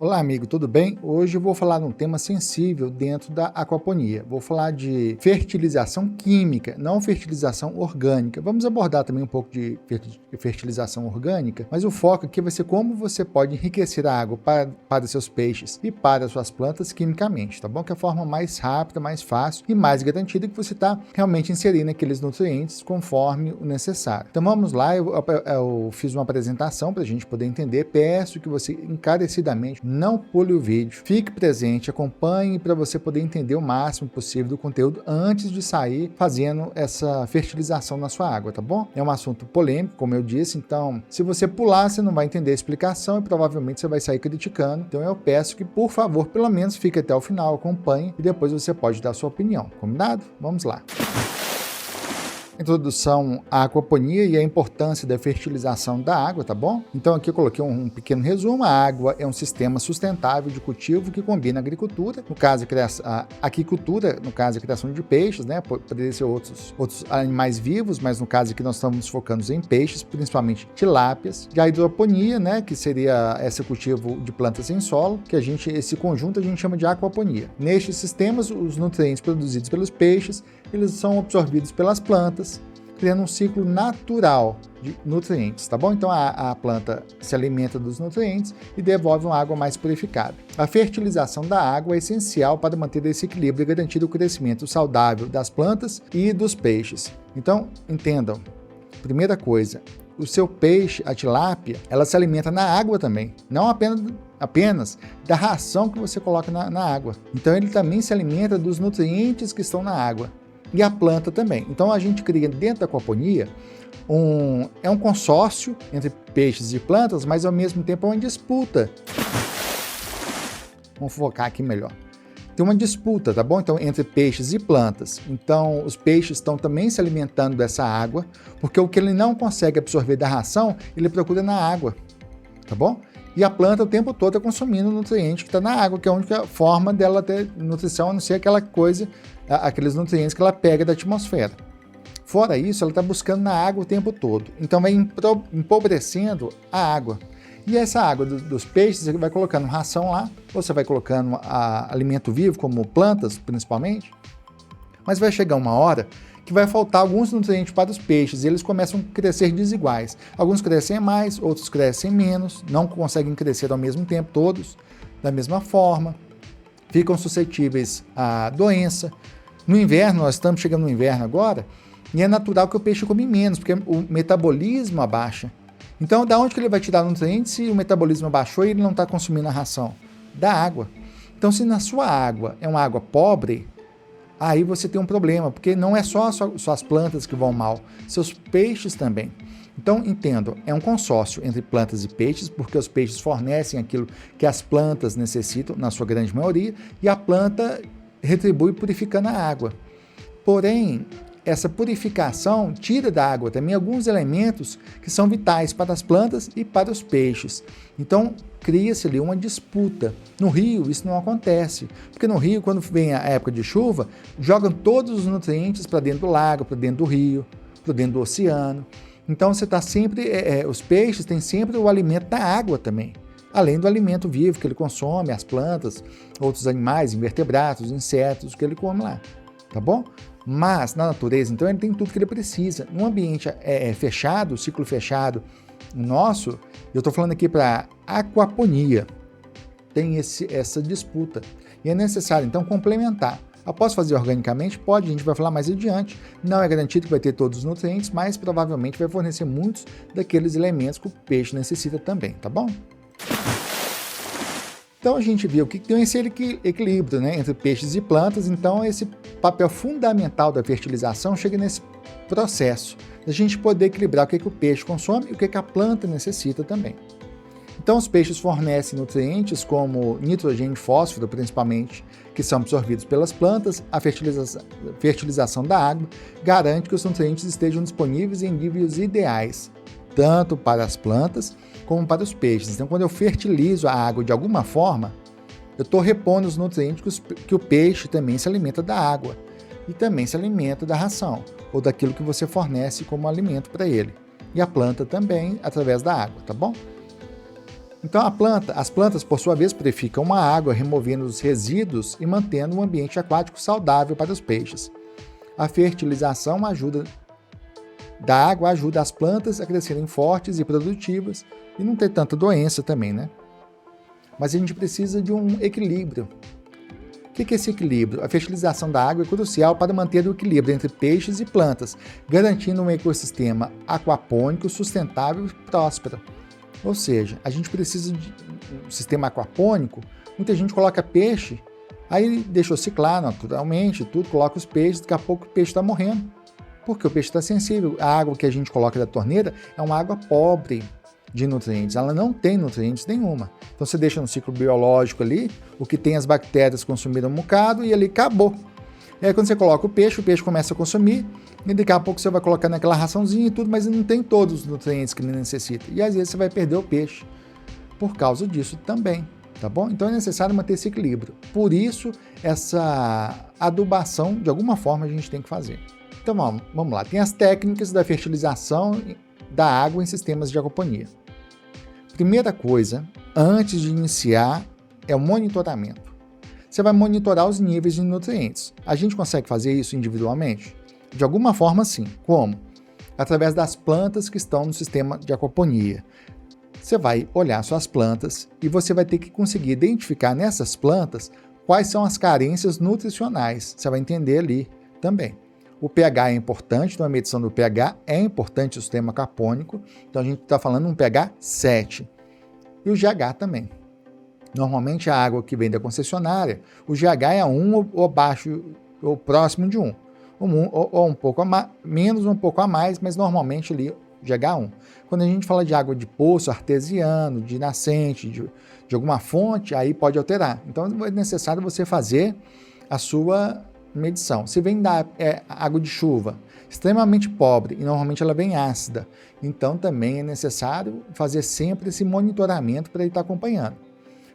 Olá, amigo, tudo bem? Hoje eu vou falar de um tema sensível dentro da aquaponia. Vou falar de fertilização química, não fertilização orgânica. Vamos abordar também um pouco de fertilização orgânica, mas o foco aqui vai ser como você pode enriquecer a água para seus peixes e para suas plantas quimicamente, tá bom? Que é a forma mais rápida, mais fácil e mais garantida que você está realmente inserindo aqueles nutrientes conforme o necessário. Então vamos lá, eu fiz uma apresentação para a gente poder entender. Peço que você encarecidamente não pule o vídeo, fique presente, acompanhe para você poder entender o máximo possível do conteúdo antes de sair fazendo essa fertilização na sua água, tá bom? É um assunto polêmico, como eu disse, então se você pular, você não vai entender a explicação e provavelmente você vai sair criticando. Então eu peço que, por favor, pelo menos fique até o final, acompanhe e depois você pode dar a sua opinião. Combinado? Vamos lá. Introdução à aquaponia e a importância da fertilização da água, tá bom? Então aqui eu coloquei um pequeno resumo. A água é um sistema sustentável de cultivo que combina a agricultura, no caso a aquicultura, no caso a criação de peixes, né? Poderia ser outros animais vivos, mas no caso aqui nós estamos focando em peixes, principalmente tilápias. E a hidroponia, né? Que seria esse cultivo de plantas em solo, que esse conjunto a gente chama de aquaponia. Nestes sistemas, os nutrientes produzidos pelos peixes, eles são absorvidos pelas plantas, criando um ciclo natural de nutrientes, tá bom? Então a planta se alimenta dos nutrientes e devolve uma água mais purificada. A fertilização da água é essencial para manter esse equilíbrio e garantir o crescimento saudável das plantas e dos peixes. Então, entendam, primeira coisa, o seu peixe, a tilápia, ela se alimenta na água também, não apenas da ração que você coloca na água. Então ele também se alimenta dos nutrientes que estão na água. E a planta também. Então a gente cria dentro da aquaponia um consórcio entre peixes e plantas, mas ao mesmo tempo é uma disputa. Vamos focar aqui melhor. Tem uma disputa, tá bom? Então, entre peixes e plantas. Então, os peixes estão também se alimentando dessa água, porque o que ele não consegue absorver da ração, ele procura na água, tá bom? E a planta o tempo todo está consumindo o nutriente que está na água, que é a única forma dela ter nutrição, a não ser aquela coisa, aqueles nutrientes que ela pega da atmosfera. Fora isso, ela está buscando na água o tempo todo. Então vai empobrecendo a água. E essa água dos peixes, você vai colocando ração lá, ou você vai colocando alimento vivo, como plantas principalmente. Mas vai chegar uma hora que vai faltar alguns nutrientes para os peixes e eles começam a crescer desiguais. Alguns crescem mais, outros crescem menos, não conseguem crescer ao mesmo tempo, todos da mesma forma, ficam suscetíveis à doença. No inverno, nós estamos chegando no inverno agora, e é natural que o peixe come menos, porque o metabolismo abaixa. Então, da onde que ele vai tirar nutrientes se o metabolismo abaixou e ele não está consumindo a ração? Da água. Então, se na sua água é uma água pobre, aí você tem um problema, porque não é só suas plantas que vão mal, seus peixes também. Então, entendo, é um consórcio entre plantas e peixes, porque os peixes fornecem aquilo que as plantas necessitam, na sua grande maioria, e a planta retribui purificando a água. Porém, essa purificação tira da água também alguns elementos que são vitais para as plantas e para os peixes. Então, cria-se ali uma disputa. No rio, isso não acontece, porque no rio, quando vem a época de chuva, jogam todos os nutrientes para dentro do lago, para dentro do rio, para dentro do oceano. Então, você está sempre, os peixes têm sempre o alimento da água também, além do alimento vivo que ele consome, as plantas, outros animais, invertebrados, insetos, que ele come lá, tá bom? Mas, na natureza, então, ele tem tudo que ele precisa. Num ambiente fechado, ciclo fechado nosso, eu estou falando aqui para aquaponia, tem essa disputa. E é necessário, então, complementar. Após fazer organicamente, pode, a gente vai falar mais adiante, não é garantido que vai ter todos os nutrientes, mas provavelmente vai fornecer muitos daqueles elementos que o peixe necessita também, tá bom? Então a gente viu que tem esse equilíbrio, né, entre peixes e plantas, então esse papel fundamental da fertilização chega nesse processo, da gente poder equilibrar o que o peixe consome e o que a planta necessita também. Então os peixes fornecem nutrientes como nitrogênio e fósforo, principalmente, que são absorvidos pelas plantas. A fertilização da água garante que os nutrientes estejam disponíveis em níveis ideais, tanto para as plantas como para os peixes. Então, quando eu fertilizo a água de alguma forma, eu estou repondo os nutrientes que o peixe também se alimenta da água e também se alimenta da ração, ou daquilo que você fornece como alimento para ele. E a planta também, através da água, tá bom? Então as plantas, por sua vez, purificam a água, removendo os resíduos e mantendo um ambiente aquático saudável para os peixes. A fertilização da água ajuda as plantas a crescerem fortes e produtivas e não ter tanta doença também, né? Mas a gente precisa de um equilíbrio. O que é esse equilíbrio? A fertilização da água é crucial para manter o equilíbrio entre peixes e plantas, garantindo um ecossistema aquapônico sustentável e próspero. Ou seja, a gente precisa de um sistema aquapônico. Muita gente coloca peixe, aí deixa ciclar naturalmente, tudo, coloca os peixes, daqui a pouco o peixe está morrendo. Porque o peixe está sensível. A água que a gente coloca da torneira é uma água pobre de nutrientes, ela não tem nutrientes nenhuma. Então você deixa no ciclo biológico ali, o que tem as bactérias consumiram um bocado e ali acabou. E aí quando você coloca o peixe começa a consumir, e daqui a pouco você vai colocar naquela raçãozinha e tudo, mas não tem todos os nutrientes que ele necessita. E às vezes você vai perder o peixe por causa disso também, tá bom? Então é necessário manter esse equilíbrio. Por isso, essa adubação, de alguma forma, a gente tem que fazer. Então vamos lá, tem as técnicas da fertilização da água em sistemas de aquaponia. Primeira coisa, antes de iniciar, é o monitoramento. Você vai monitorar os níveis de nutrientes. A gente consegue fazer isso individualmente? De alguma forma, sim. Como? Através das plantas que estão no sistema de aquaponia. Você vai olhar suas plantas e você vai ter que conseguir identificar nessas plantas quais são as carências nutricionais. Você vai entender ali também. O pH é importante, então a medição do pH é importante no sistema aquapônico. Então a gente está falando de um pH 7. E o GH também. Normalmente a água que vem da concessionária, o GH é 1 ou abaixo, ou próximo de 1. Ou um pouco menos, um pouco a mais, mas normalmente ali GH 1. Quando a gente fala de água de poço, artesiano, de nascente, de alguma fonte, aí pode alterar. Então é necessário você fazer a sua medição. Se vem da água de chuva, extremamente pobre, e normalmente ela vem ácida, então também é necessário fazer sempre esse monitoramento para ele estar acompanhando.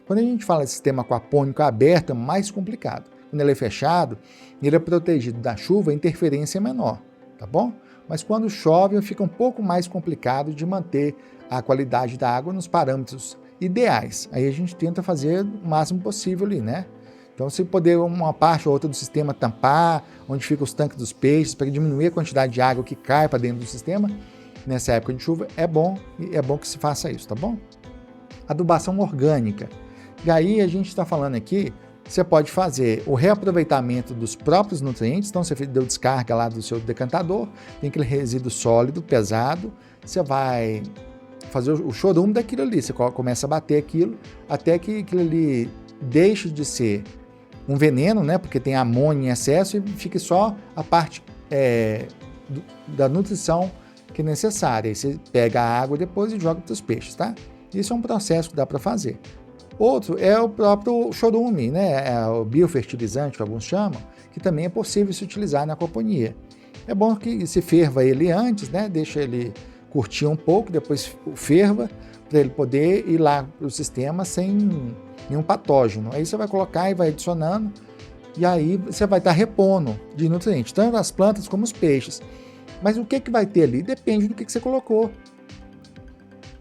Quando a gente fala de sistema aquapônico aberto, é mais complicado. Quando ele é fechado, ele é protegido da chuva, a interferência é menor, tá bom? Mas quando chove, fica um pouco mais complicado de manter a qualidade da água nos parâmetros ideais. Aí a gente tenta fazer o máximo possível ali, né? Então, se poder uma parte ou outra do sistema tampar, onde ficam os tanques dos peixes, para diminuir a quantidade de água que cai para dentro do sistema, nessa época de chuva, é bom, e é bom que se faça isso, tá bom? Adubação orgânica. E aí a gente está falando aqui, você pode fazer o reaproveitamento dos próprios nutrientes, então você deu descarga lá do seu decantador, tem aquele resíduo sólido, pesado, você vai fazer o chorume daquilo ali, você começa a bater aquilo, até que aquilo ali deixe de ser um veneno, né, porque tem amônia em excesso e fique só a parte da nutrição que é necessária. Aí você pega a água depois e joga para os peixes, tá? Isso é um processo que dá para fazer. Outro é o próprio chorume, né, é o biofertilizante que alguns chamam, que também é possível se utilizar na aquaponia. É bom que se ferva ele antes, né, deixa ele curtir um pouco, depois ferva, para ele poder ir lá para o sistema sem nenhum patógeno. Aí você vai colocar e vai adicionando, e aí você vai estar repondo de nutrientes, tanto as plantas como os peixes. Mas o que vai ter ali? Depende do que você colocou.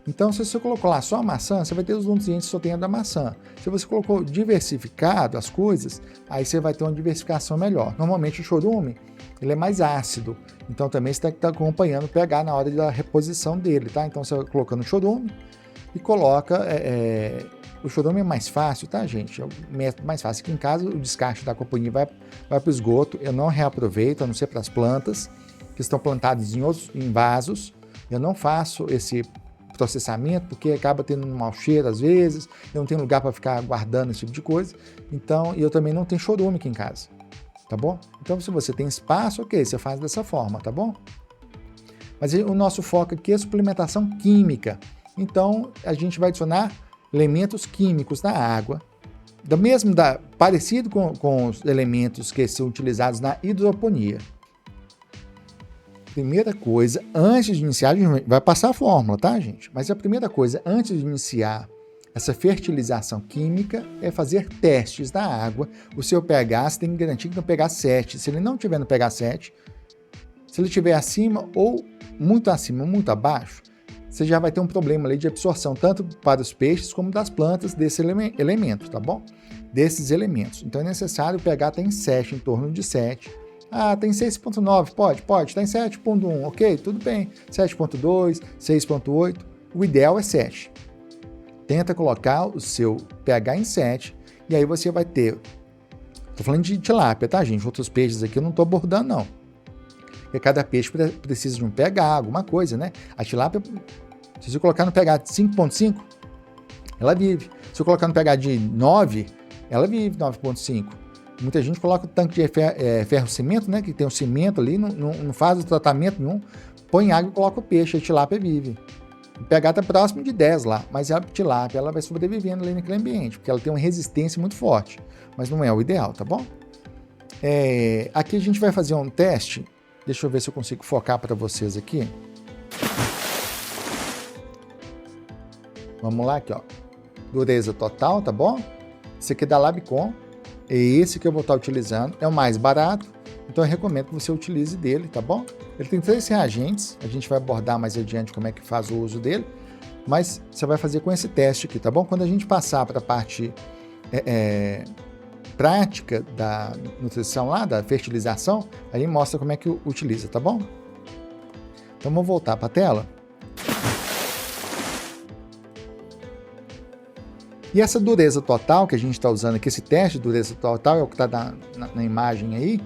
Então, se você colocou lá só a maçã, você vai ter os nutrientes que só tem da maçã. Se você colocou diversificado as coisas, aí você vai ter uma diversificação melhor. Normalmente o chorume, ele é mais ácido, então também você tem que estar acompanhando o pH na hora da reposição dele, tá? Então você vai colocando o chorume e coloca... O chorume é mais fácil, tá, gente? É o método mais fácil. Aqui em casa, o descarte da aquaponia vai para o esgoto. Eu não reaproveito, a não ser para as plantas que estão plantadas em vasos. Eu não faço esse processamento, porque acaba tendo um mau cheiro às vezes, eu não tenho lugar para ficar guardando esse tipo de coisa. Então, eu também não tenho chorume aqui em casa, tá bom? Então, se você tem espaço, ok, você faz dessa forma, tá bom? Mas o nosso foco aqui é a suplementação química. Então, a gente vai adicionar elementos químicos na água, parecido com os elementos que são utilizados na hidroponia. Primeira coisa, antes de iniciar, a gente vai passar a fórmula, tá, gente? Mas a primeira coisa, antes de iniciar essa fertilização química, é fazer testes da água. O seu pH, você tem que garantir que no pH 7. Se ele não estiver no pH 7, se ele estiver acima ou muito abaixo, você já vai ter um problema ali de absorção, tanto para os peixes como das plantas desse elemento, tá bom? Desses elementos. Então é necessário o pH estar em 7, em torno de 7. Ah, tem 6.9, pode, está em 7.1, ok, tudo bem. 7.2, 6.8, o ideal é 7. Tenta colocar o seu pH em 7, e aí você vai ter, tô falando de tilápia, tá, gente? Outros peixes aqui eu não tô abordando, não. Porque cada peixe precisa de um pH, alguma coisa, né? A tilápia, se você colocar no pH de 5.5, ela vive. Se eu colocar no pH de 9, ela vive 9.5. Muita gente coloca o tanque de ferro-cimento, né? Que tem um cimento ali, não faz o tratamento nenhum, põe água e coloca o peixe, a tilápia vive. O pH está próximo de 10 lá, mas a tilápia ela vai sobrevivendo ali naquele ambiente, porque ela tem uma resistência muito forte, mas não é o ideal, tá bom? Aqui a gente vai fazer um teste. Deixa eu ver se eu consigo focar para vocês aqui. Vamos lá aqui, ó. Dureza total, tá bom? Esse aqui é da Labicon. É esse que eu vou estar utilizando. É o mais barato, então eu recomendo que você utilize dele, tá bom? Ele tem 3 reagentes. A gente vai abordar mais adiante como é que faz o uso dele. Mas você vai fazer com esse teste aqui, tá bom? Quando a gente passar para a parte prática da nutrição lá, da fertilização, aí mostra como é que utiliza, tá bom? Então vamos voltar para a tela. E essa dureza total que a gente está usando aqui, esse teste de dureza total, é o que está na imagem aí,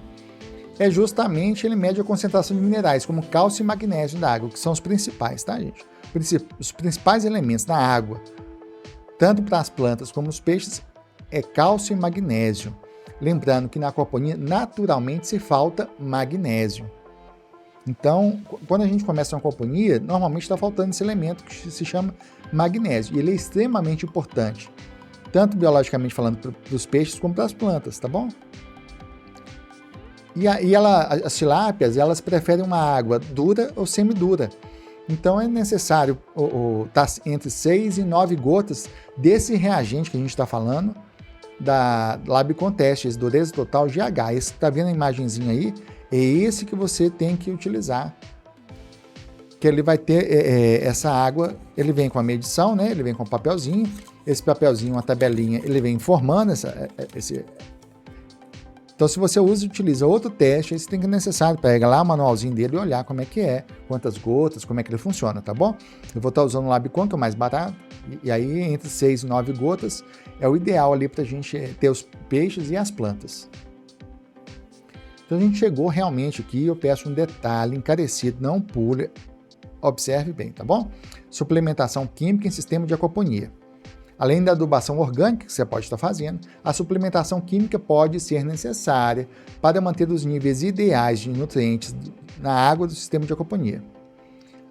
é justamente, ele mede a concentração de minerais, como cálcio e magnésio da água, que são os principais, tá, gente? Os principais elementos da água, tanto para as plantas como os peixes, é cálcio e magnésio. Lembrando que na aquaponia, naturalmente, se falta magnésio. Então, quando a gente começa uma aquaponia, normalmente está faltando esse elemento que se chama magnésio. E ele é extremamente importante, tanto biologicamente falando para os peixes como para as plantas, tá bom? As tilápias, elas preferem uma água dura ou semidura. Então é necessário estar entre 6 e 9 gotas desse reagente que a gente está falando, da Labicon Test, esse dureza total GH. Esse que está vendo a imagenzinha aí, é esse que você tem que utilizar. Que ele vai ter essa água, ele vem com a medição, né? Ele vem com um papelzinho. Esse papelzinho, uma tabelinha, ele vem informando esse. Então, se você utiliza outro teste, aí você tem que necessário pegar lá o manualzinho dele e olhar como é que é, quantas gotas, como é que ele funciona, tá bom? Eu vou estar usando o Labicon, que é o mais barato, e aí entre 6 e 9 gotas é o ideal ali para a gente ter os peixes e as plantas. Então, a gente chegou realmente aqui, eu peço um detalhe encarecido, não pule, observe bem, tá bom? Suplementação química em sistema de aquaponia. Além da adubação orgânica que você pode estar fazendo, a suplementação química pode ser necessária para manter os níveis ideais de nutrientes na água do sistema de aquaponia.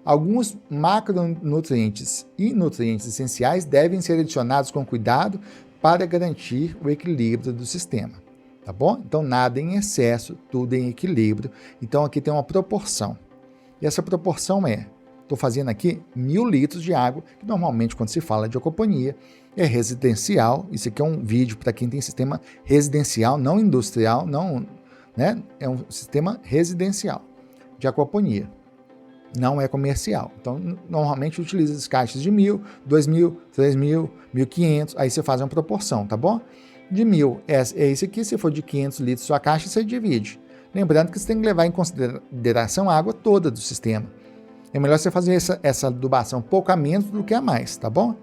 Alguns macronutrientes e nutrientes essenciais devem ser adicionados com cuidado para garantir o equilíbrio do sistema, tá bom? Então nada em excesso, tudo em equilíbrio. Então aqui tem uma proporção. E essa proporção estou fazendo aqui 1.000 litros de água, que normalmente quando se fala de aquaponia é residencial. Isso aqui é um vídeo para quem tem sistema residencial, não industrial, não, né? É um sistema residencial de aquaponia, não é comercial. Então, normalmente utiliza as caixas de 1.000, 2.000, 3.000, 1.500, aí você faz uma proporção, tá bom? De 1.000 é esse aqui, se for de 500 litros sua caixa, você divide. Lembrando que você tem que levar em consideração a água toda do sistema. É melhor você fazer essa adubação pouco a menos do que a mais, tá bom?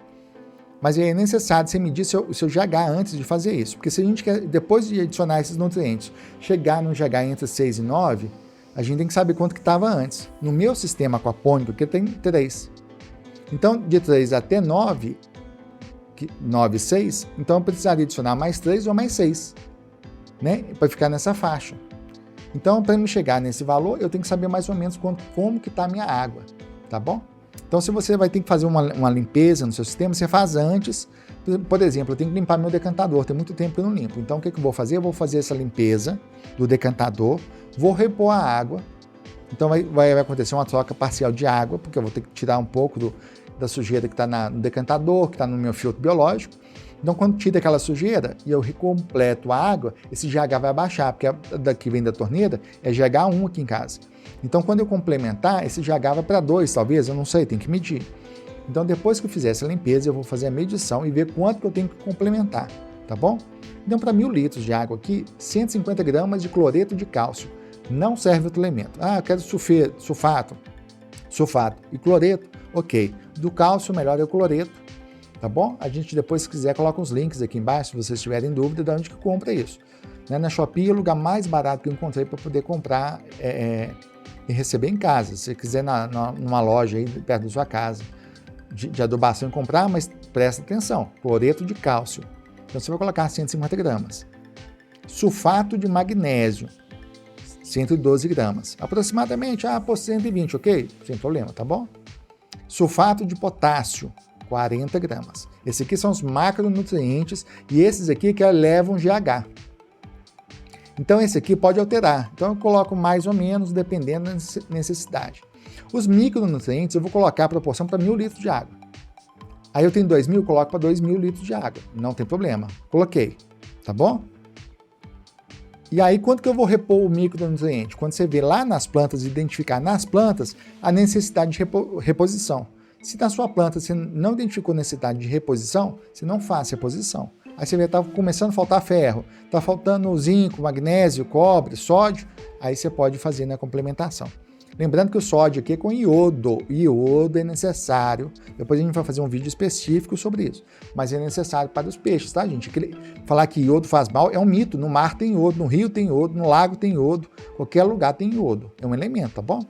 Mas é necessário você medir seu GH antes de fazer isso, porque se a gente quer, depois de adicionar esses nutrientes, chegar no GH entre 6 e 9, a gente tem que saber quanto que estava antes. No meu sistema aquapônico, que tem 3. Então, de 3 até 9, 9 e 6, então eu precisaria adicionar mais 3 ou mais 6, né? Para ficar nessa faixa. Então, para me chegar nesse valor, eu tenho que saber mais ou menos como que está a minha água, tá bom? Então, se você vai ter que fazer uma limpeza no seu sistema, você faz antes. Por exemplo, eu tenho que limpar meu decantador, tem muito tempo que eu não limpo. Então, o que eu vou fazer? Eu vou fazer essa limpeza do decantador, vou repor a água. Então, vai acontecer uma troca parcial de água, porque eu vou ter que tirar um pouco da sujeira que está no decantador, que está no meu filtro biológico. Então, quando tira aquela sujeira e eu recompleto a água, esse GH vai baixar, porque daqui vem da torneira, é GH1 aqui em casa. Então, quando eu complementar, esse GH vai para 2, talvez, eu não sei, tem que medir. Então, depois que eu fizer essa limpeza, eu vou fazer a medição e ver quanto que eu tenho que complementar, tá bom? Então, para 1.000 litros de água aqui, 150 gramas de cloreto de cálcio. Não serve outro elemento. Ah, eu quero sulfato e cloreto, ok. Do cálcio, melhor é o cloreto, tá bom? A gente depois, se quiser, coloca os links aqui embaixo, se vocês tiverem dúvida de onde que compra isso. Na Shopee é o lugar mais barato que eu encontrei para poder comprar e receber em casa. Se você quiser numa loja aí perto da sua casa de adubação e comprar, mas presta atenção, cloreto de cálcio. Então você vai colocar 150 gramas. Sulfato de magnésio, 112 gramas. Aproximadamente, por 120, ok? Sem problema, tá bom? Sulfato de potássio, 40 gramas. Esses aqui são os macronutrientes e esses aqui que elevam GH. Então esse aqui pode alterar. Então eu coloco mais ou menos, dependendo da necessidade. Os micronutrientes eu vou colocar a proporção para 1.000 litros de água. Aí eu tenho 2.000, eu coloco para 2.000 litros de água. Não tem problema. Coloquei. Tá bom? E aí, quanto que eu vou repor o micronutriente? Quando você vê lá nas plantas, identificar nas plantas a necessidade de reposição. Se na sua planta você não identificou necessidade de reposição, você não faz reposição. Aí você vê que está começando a faltar ferro, está faltando zinco, magnésio, cobre, sódio, aí você pode fazer na complementação. Lembrando que o sódio aqui é com iodo. Iodo é necessário. Depois a gente vai fazer um vídeo específico sobre isso. Mas é necessário para os peixes, tá, gente? Falar que iodo faz mal é um mito. No mar tem iodo, no rio tem iodo, no lago tem iodo, qualquer lugar tem iodo. É um elemento, tá bom?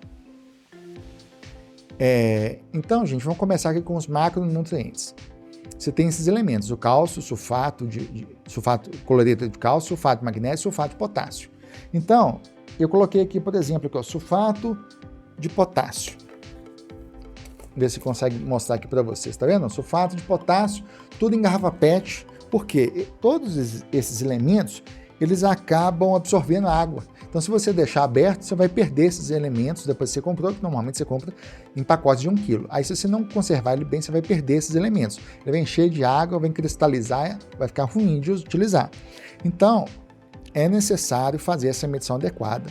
Então, gente, vamos começar aqui com os macronutrientes. Você tem esses elementos, o cálcio, sulfato, cloreto de cálcio, sulfato de magnésio, sulfato de potássio. Então, eu coloquei aqui, por exemplo, aqui, sulfato de potássio. Ver se consegue mostrar aqui para vocês, tá vendo? Sulfato de potássio, tudo em garrafa PET, porque todos esses elementos, eles acabam absorvendo água. Então, se você deixar aberto, você vai perder esses elementos, depois que você comprou, que normalmente você compra em pacotes de 1 kg. Aí, se você não conservar ele bem, você vai perder esses elementos. Ele vem cheio de água, vai cristalizar, vai ficar ruim de utilizar. Então, é necessário fazer essa medição adequada.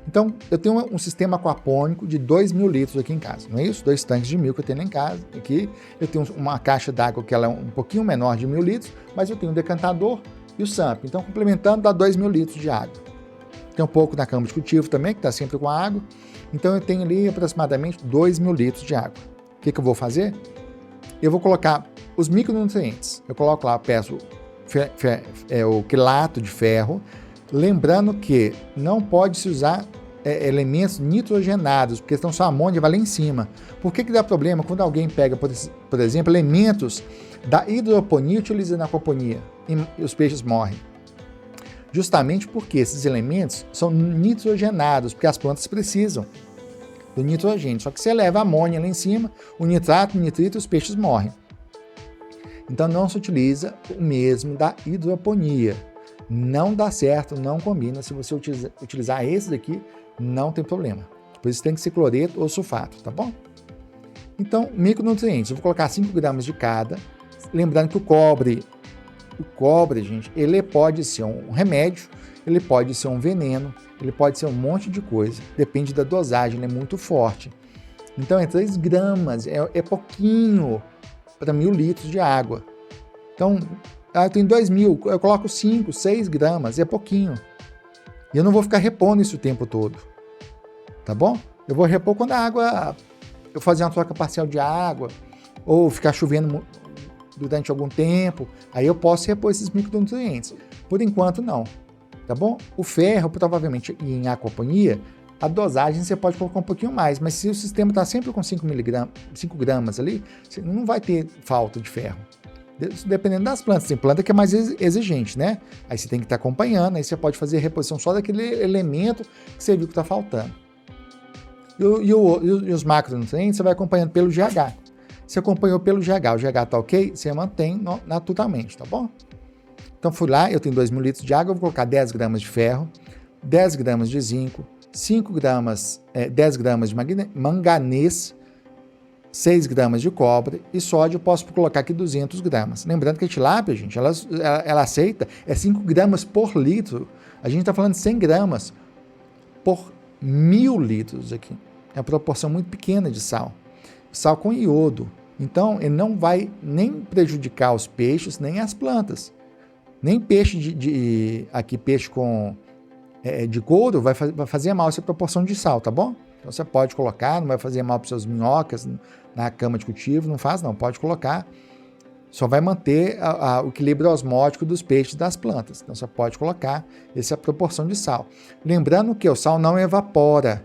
Então, eu tenho um sistema aquapônico de 2.000 litros aqui em casa, não é isso? 2 tanques de 1.000 que eu tenho lá em casa. Aqui eu tenho uma caixa d'água que ela é um pouquinho menor de 1.000 litros, mas eu tenho um decantador e o SAMP. Então, complementando, dá 2.000 litros de água. Tem um pouco na cama de cultivo também, que está sempre com água. Então, eu tenho ali aproximadamente 2.000 litros de água. O que eu vou fazer? Eu vou colocar os micronutrientes. Eu coloco lá, peço o quilato de ferro, lembrando que não pode se usar elementos nitrogenados, porque senão sua amônia vai lá em cima. Por que dá problema quando alguém pega, por exemplo, elementos da hidroponia e utiliza na aquaponia e os peixes morrem? Justamente porque esses elementos são nitrogenados, porque as plantas precisam do nitrogênio. Só que você leva a amônia lá em cima, o nitrato, o nitrito, os peixes morrem. Então não se utiliza o mesmo da hidroponia. Não dá certo, não combina. Se você utilizar esses aqui, não tem problema. Por isso tem que ser cloreto ou sulfato, tá bom? Então, micronutrientes, eu vou colocar 5 gramas de cada. Lembrando que o cobre, gente, ele pode ser um remédio, ele pode ser um veneno, ele pode ser um monte de coisa. Depende da dosagem, ele é muito forte. Então, é 3 gramas, é pouquinho para 1.000 litros de água. Então, eu tenho 2.000, eu coloco 5, 6 gramas, é pouquinho. E eu não vou ficar repondo isso o tempo todo, tá bom? Eu vou repor quando a água, eu fazer uma troca parcial de água, ou ficar chovendo durante algum tempo, aí eu posso repor esses micronutrientes. Por enquanto, não, tá bom? O ferro, provavelmente, em aquaponia, a dosagem você pode colocar um pouquinho mais, mas se o sistema está sempre com 5 gramas ali, você não vai ter falta de ferro. Dependendo das plantas, tem planta que é mais exigente, né? Aí você tem que estar acompanhando, aí você pode fazer a reposição só daquele elemento que você viu que está faltando. E os macronutrientes você vai acompanhando pelo GH. Você acompanhou pelo GH, o GH está ok, você mantém naturalmente, tá bom? Então fui lá, eu tenho 2.000 litros de água, eu vou colocar 10 gramas de ferro, 10 gramas de zinco, 10 gramas de manganês, 6 gramas de cobre e sódio eu posso colocar aqui 200 gramas. Lembrando que a tilápia, gente, ela aceita 5 gramas por litro. A gente está falando de 100 gramas por 1.000 litros aqui. É uma proporção muito pequena de sal. Sal com iodo. Então, ele não vai nem prejudicar os peixes, nem as plantas. Nem peixe peixe de couro vai fazer mal essa proporção de sal, tá bom? Então você pode colocar, não vai fazer mal para os seus minhocas na cama de cultivo, não faz não, pode colocar. Só vai manter o equilíbrio osmótico dos peixes e das plantas. Então você pode colocar essa proporção de sal. Lembrando que o sal não evapora.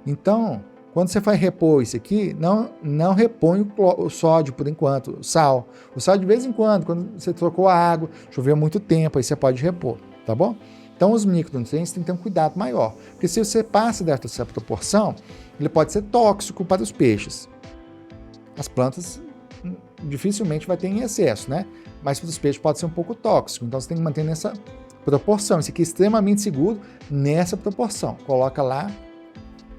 Então, quando você vai repor isso aqui, não repõe o sódio por enquanto, o sal. O sal de vez em quando você trocou a água, choveu muito tempo, aí você pode repor, tá bom? Então os micronutrientes têm que ter um cuidado maior, porque se você passa dessa proporção, ele pode ser tóxico para os peixes. As plantas dificilmente vai ter em excesso, né? Mas para os peixes pode ser um pouco tóxico, então você tem que manter nessa proporção. Isso aqui é extremamente seguro nessa proporção. Coloca lá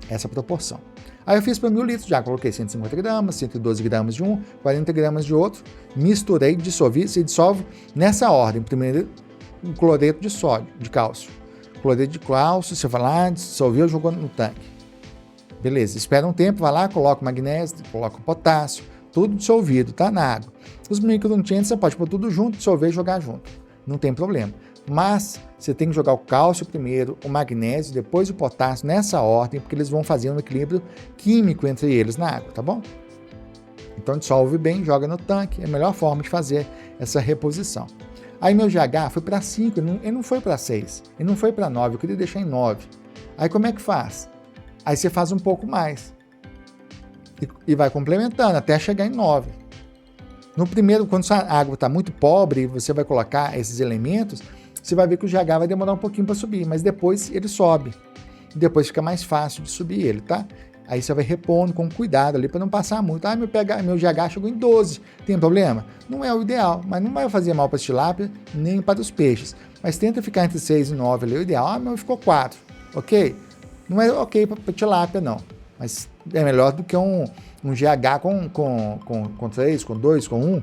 essa proporção. Aí eu fiz para 1.000 litros de água, coloquei 150 gramas, 112 gramas de um, 40 gramas de outro, misturei, dissolvi, se dissolve nessa ordem. Primeiro, um cloreto de sódio, de cálcio. Cloreto de cálcio, você vai lá, dissolveu, jogou no tanque. Beleza, espera um tempo, vai lá, coloca o magnésio, coloca o potássio, tudo dissolvido, tá? Na água. Os micronutrientes você pode pôr tudo junto, dissolver e jogar junto. Não tem problema. Mas você tem que jogar o cálcio primeiro, o magnésio, depois o potássio, nessa ordem, porque eles vão fazer um equilíbrio químico entre eles na água, tá bom? Então dissolve bem, joga no tanque, é a melhor forma de fazer essa reposição. Aí meu GH foi para 5, ele não foi para 6, ele não foi para 9, eu queria deixar em 9. Aí como é que faz? Aí você faz um pouco mais e vai complementando até chegar em 9. No primeiro, quando a água está muito pobre e você vai colocar esses elementos, você vai ver que o GH vai demorar um pouquinho para subir, mas depois ele sobe. Depois fica mais fácil de subir ele, tá? Aí você vai repondo com cuidado ali para não passar muito. Ah, meu GH chegou em 12, tem problema? Não é o ideal, mas não vai fazer mal para as tilápia nem para os peixes. Mas tenta ficar entre 6 e 9 ali, é o ideal. Ah, meu ficou 4, ok? Não é ok para tilápia não, mas é melhor do que um GH com 3, com 2, com 1,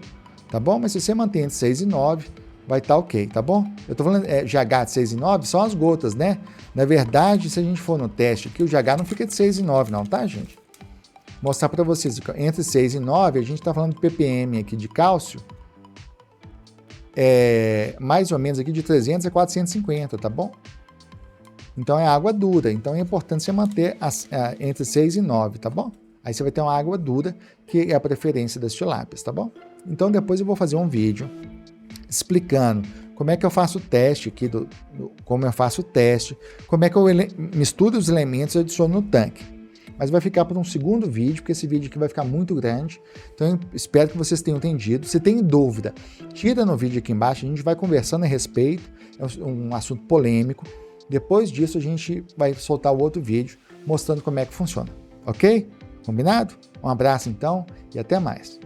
tá bom? Mas se você mantém entre 6 e 9, vai estar ok, tá bom? Eu tô falando GH de 6 e 9 são as gotas, né? Na verdade, se a gente for no teste aqui, o GH não fica de 6 e 9 não, tá, gente? Vou mostrar para vocês, entre 6 e 9, a gente tá falando de ppm aqui de cálcio, mais ou menos aqui de 300 a 450, tá bom? Então é água dura, então é importante você manter entre 6 e 9, tá bom? Aí você vai ter uma água dura, que é a preferência das tilápias, tá bom? Então depois eu vou fazer um vídeo explicando como é que eu faço o teste aqui, como é que eu misturo os elementos e adiciono no tanque. Mas vai ficar para um segundo vídeo, porque esse vídeo aqui vai ficar muito grande. Então eu espero que vocês tenham entendido. Se tem dúvida, tira no vídeo aqui embaixo, a gente vai conversando a respeito, é um assunto polêmico. Depois disso a gente vai soltar o outro vídeo mostrando como é que funciona, ok? Combinado? Um abraço então e até mais.